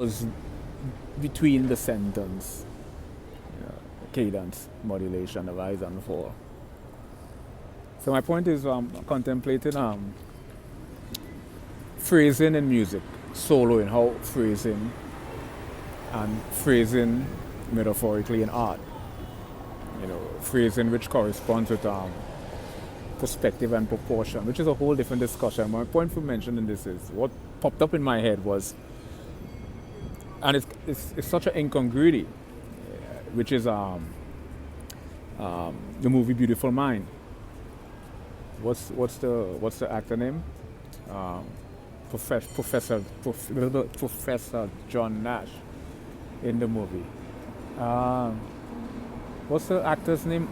was between the sentence, cadence, modulation, the rise and fall. So my point is contemplating phrasing in music, soloing, how phrasing and phrasing metaphorically in art. Phrasing which corresponds with perspective and proportion, which is a whole different discussion. My point for mentioning this is what popped up in my head was, and it's such an incongruity, which is the movie Beautiful Mind. What's the actor name? Professor John Nash in the movie. What's the actor's name?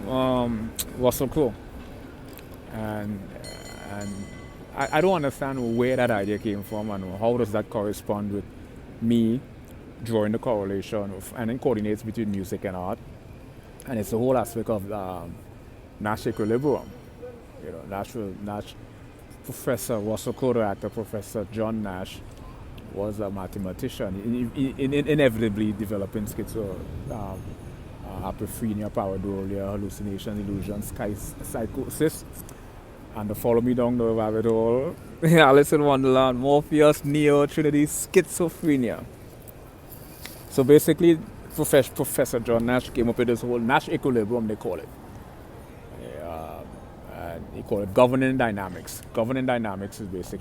Russell Crowe. And I don't understand where that idea came from and how does that correspond with me drawing the correlation and then coordinates between music and art. And it's the whole aspect of Nash equilibrium. Nash, Professor Russell Crowe, the actor, Professor John Nash, was a mathematician, inevitably developing apophrenia, pareidolia, hallucination, illusions, psychosis, and the follow me down the rabbit hole. Alice in Wonderland, Morpheus, Neo, Trinity, schizophrenia. So basically, Professor John Nash came up with this whole Nash equilibrium, they call it. And he called it governing dynamics. Governing dynamics is basically